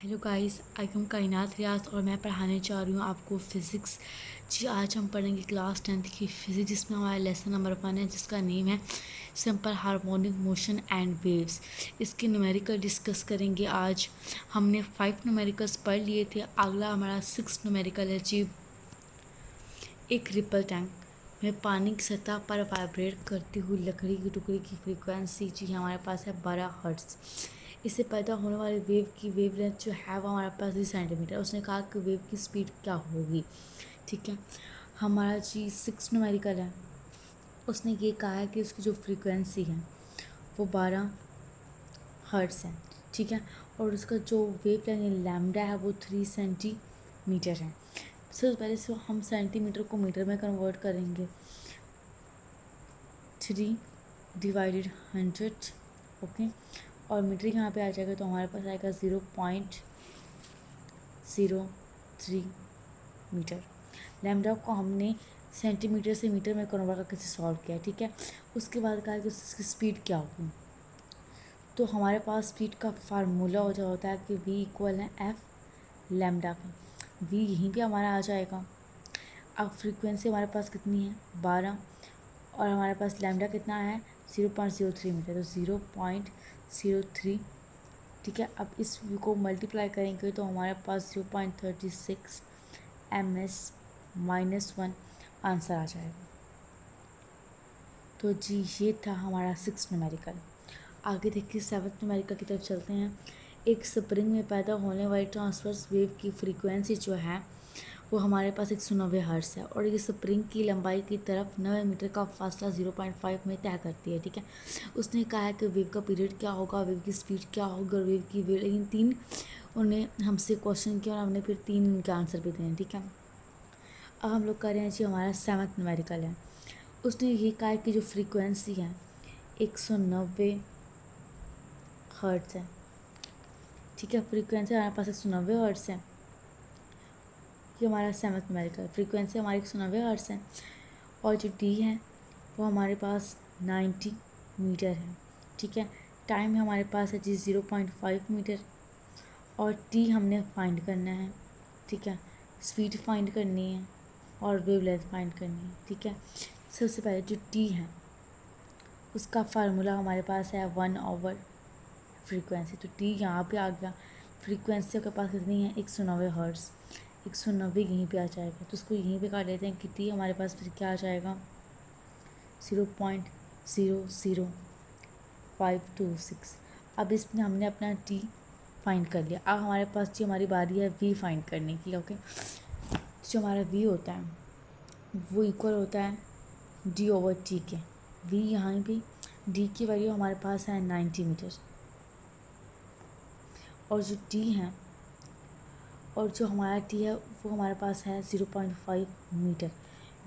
Hello guys, I am कायनात रियाज और मैं पढ़ाने जा रही हूँ आपको फ़िज़िक्स। जी, आज हम पढ़ेंगे क्लास 10th की फ़िज़िक्स, जिसमें हमारा लेसन नंबर 1 है, जिसका नेम है simple harmonic motion and waves. इसके न्यूमेरिकल डिस्कस करेंगे आज। हमने 5 न्यूमेरिकल्स पढ़ लिए थे। अगला हमारा 6 न्यूमेरिकल है जी। एक रिपल टैंक में पानी की सतह पर वाइब्रेट करती हुई लकड़ी की टुकड़ी की फ्रीक्वेंसी जी हमारे पास है 12 हर्ट्ज़। इससे पैदा होने वाली वेव की वेवलेंथ जो है वो हमारे पास 3 सेंटीमीटर। उसने कहा कि वेव की स्पीड क्या होगी। ठीक है, हमारा जी 6 न्यूमेरिकल है। उसने ये कहा है कि उसकी जो फ्रीक्वेंसी है वो 12 हर्ट्ज़ है। ठीक है, और उसका जो वेव लेंथ लैम्डा है वो 3 सेंटीमीटर है। सबसे पहले से हम सेंटीमीटर को मीटर में कन्वर्ट करेंगे। 3 डिवाइडेड 100, ओके, और मीटर यहाँ पे आ जाएगा तो हमारे पास आएगा 0.03 मीटर। लैम्डा को हमने सेंटीमीटर से मीटर में कन्वर्ट करके सॉल्व किया। ठीक है, उसके बाद कहा कि उसकी स्पीड क्या होगी। तो हमारे पास स्पीड का फार्मूला होता है कि v इक्वल है एफ लैम्डा का। v यहीं पे हमारा आ जाएगा। अब फ्रीक्वेंसी हमारे पास कितनी है 12, और हमारे पास लैम्डा कितना है 0.03 मीटर, तो 0.03। ठीक है, अब इस को मल्टीप्लाई करेंगे तो हमारे पास 0.36 ms-1 आंसर आ जाएगा। तो जी ये था हमारा 6 न्यूमेरिकल। आगे देखिए 7 न्यूमेरिकल की तरफ चलते हैं। एक स्प्रिंग में पैदा होने वाली ट्रांसवर्स वेव की फ्रीक्वेंसी जो है वो हमारे पास 190 हर्ट्ज़ है, और ये स्प्रिंग की लंबाई की तरफ 9 मीटर का फासला 0.5 में तय करती है। ठीक है, उसने कहा है कि वेव का पीरियड क्या होगा, वेव की स्पीड क्या होगी और वेव की वेव, लेकिन 3 उन्हें हमसे क्वेश्चन किया और हमने फिर 3 उनके आंसर भी दिए। ठीक है, अब हम लोग कर रहे हैं जी हमारा 7th न्यूमेरिकल है। उसने ये कहा है कि जो फ्रीक्वेंसी है 190 हर्ट्ज़ है। ठीक है, फ्रीक्वेंसी हमारे पास 190 हर्ट्ज़ है। ये हमारा 7th न्यूमेरिकल, फ्रीक्वेंसी हमारी 190 हर्ट्ज़ है, और जो डी है वो हमारे पास 90 मीटर है। ठीक है, टाइम हमारे पास है जी 0.5 मीटर, और टी हमने फाइंड करना है। ठीक है, स्पीड फाइंड करनी है और वेवलेंथ फाइंड करनी है। ठीक है, सबसे पहले जो टी है उसका फार्मूला हमारे पास है 1/, फ्रीक्वेंसी, तो टी यहाँ पे आ गया। फ्रीक्वेंसी के पास कितनी है 190 हर्ट्ज़, 190 यहीं पे आ जाएगा, तो उसको यहीं पे काट लेते हैं कि टी हमारे पास फिर क्या आ जाएगा 0.00526। अब इसमें हमने अपना टी फाइंड कर लिया। अब हमारे पास जो हमारी बारी है वी फाइंड करने की। ओके, जो हमारा वी होता है वो इक्वल होता है डी/टी के। वी यहाँ पे डी की वैल्यू हमारे पास है 90 मीटर, और जो टी है और जो हमारा टी है वो हमारे पास है 0.5 मीटर।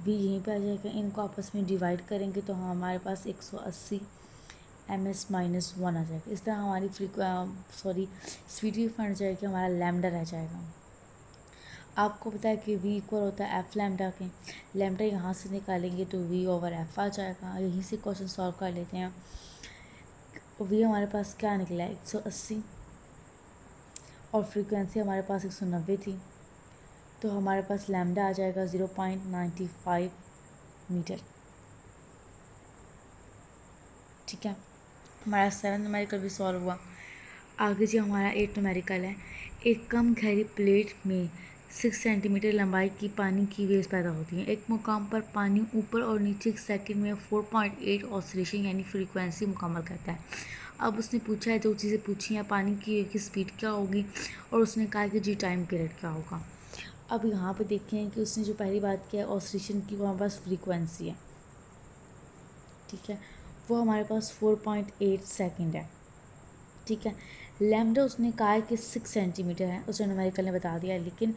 वी यहीं पे आ जाएगा। इनको आपस में डिवाइड करेंगे तो हमारे पास 180 ms-1 आ जाएगा। इस तरह हमारी स्पीड भी फंड जाएगी, हमारा लैम्डा रह जाएगा। आपको पता है कि v इक्वल होता है एफ लैम्डा के। लैम्डा यहाँ से निकालेंगे तो v/f आ जाएगा। यहीं से क्वेश्चन सॉल्व कर लेते हैं। v हमारे पास क्या निकला है 180, और फ्रीक्वेंसी हमारे पास 190 थी, तो हमारे पास लैम्डा आ जाएगा 0.95 मीटर। ठीक है, हमारा 7 न्यूमेरिकल भी सॉल्व हुआ। आगे जी हमारा 8 न्यूमेरिकल है। एक कम गहरी प्लेट में 6 सेंटीमीटर लंबाई की पानी की वेव्स पैदा होती हैं। एक मुकाम पर पानी ऊपर और नीचे एक सेकंड में 4.8 ऑसिलेशन यानी फ्रीक्वेंसी मुकम्मल करता है। अब उसने पूछा है, जो चीज़ें पूछी हैं, पानी की वेव की स्पीड क्या होगी, और उसने कहा कि जी टाइम पीरियड क्या होगा। अब यहाँ पे देखें कि उसने जो पहली बात किया है ऑसिलेशन की, वो हमारे पास फ्रीक्वेंसी है। ठीक है, वो हमारे पास 4.8 सेकेंड है। ठीक है, लैम्डा उसने कहा है कि 6 सेंटीमीटर है, उसे न्यूमेरिकल ने बता दिया है, लेकिन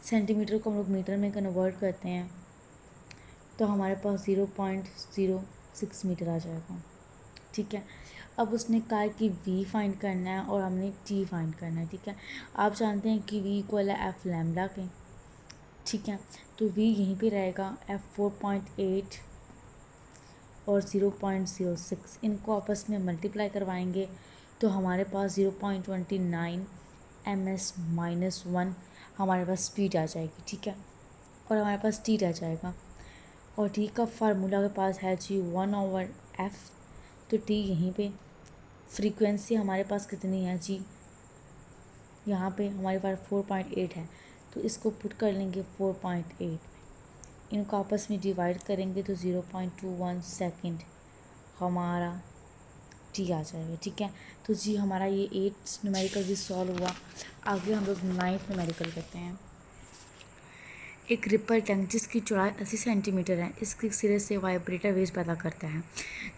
सेंटीमीटर को हम लोग मीटर में कन्वर्ट करते हैं तो हमारे पास 0.06 मीटर आ जाएगा। ठीक है, अब उसने कहा है कि v फाइंड करना है और हमने t फाइंड करना है। ठीक है, आप जानते हैं कि v इक्वल है एफ लैम्डा के। ठीक है, तो v यहीं पे रहेगा, f 4.8 और 0.06, इनको आपस में मल्टीप्लाई करवाएंगे तो हमारे पास 0.29 ms-1 हमारे पास स्पीड आ जाएगी, ठीक है, और हमारे पास टी रह जाएगा। और टी का फार्मूला के पास है जी 1/f, तो टी यहीं पे, फ्रीक्वेंसी हमारे पास कितनी है जी, यहाँ पे हमारे पास 4.8 है, तो इसको पुट कर लेंगे 4.8 में, इनको आपस में डिवाइड करेंगे तो 0.21 सेकेंड हमारा टी आ जाएगा, ठीक है। तो जी हमारा ये 8 न्यूमेरिकल भी सॉल्व हुआ। आगे हम लोग 9th न्यूमेरिकल करते हैं। एक रिपल टैंक जिसकी चौड़ाई 80 सेंटीमीटर है, इसके सिरे से वाइब्रेटर वेव पैदा करता है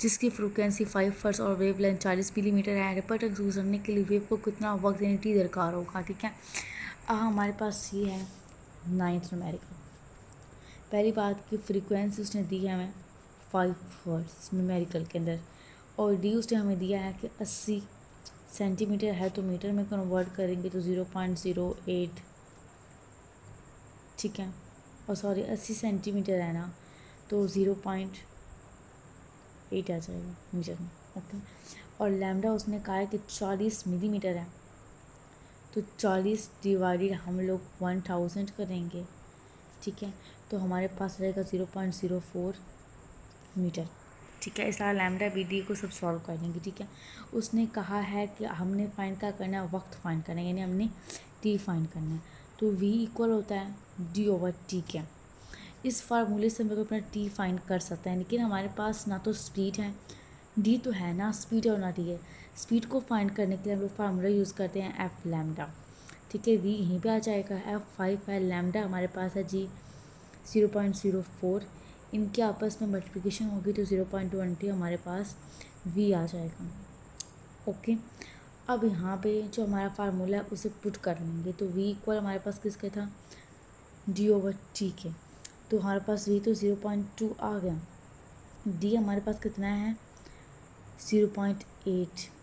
जिसकी फ्रीक्वेंसी 5 हर्ट्ज और वेव लेंथ 40 मिलीमीटर है। रिपल टैंक गुजरने के लिए वेव को कितना वक्त यानी टी दरकार होगा, ठीक है। हमारे पास ये है 9th न्यूमेरिकल। पहली बात की फ्रीक्वेंसी उसने दी है हमें 5 हर्ट्ज न्यूमेरिकल के अंदर, और डी उसने हमें दिया है कि 80 सेंटीमीटर है, तो मीटर में कन्वर्ट करेंगे तो 0.08, ठीक है, और सॉरी 80 सेंटीमीटर है ना, तो 0.8 आ जाएगा मीटर में, ओके। और लैम्डा उसने कहा है कि 40 मिलीमीटर है, तो 40 डिवाइडेड हम लोग 1000 करेंगे, ठीक है, तो हमारे पास रहेगा 0.04 मीटर, ठीक है। इस तरह लैम्डा बी डी को सब सॉल्व कर लेंगे, ठीक है। उसने कहा है कि हमने फाइंड क्या करना है, वक्त फाइंड करना है, यानी हमने टी फाइंड करना है, तो v इक्वल होता है d/t के। इस फार्मूले से हम लोग अपना टी फाइंड कर सकते हैं, लेकिन हमारे पास ना तो स्पीड है, डी तो है ना स्पीड और ना टी है। स्पीड को फाइंड करने के लिए हम लोग फार्मूला यूज़ करते हैं एफ लैम्डा, ठीक है, v यहीं पे आ जाएगा, f5 है, लैम्डा हमारे पास है जी 0.04, इनके आपस में मल्टीप्लिकेशन होगी तो 0.20 हमारे पास v आ जाएगा, ओके। अब यहाँ पे जो हमारा फार्मूला है उसे पुट कर लेंगे, तो v इक्वल हमारे पास किसके था, d/t के, तो हमारे पास v तो 0.2 आ गया, d हमारे पास कितना है 0.8,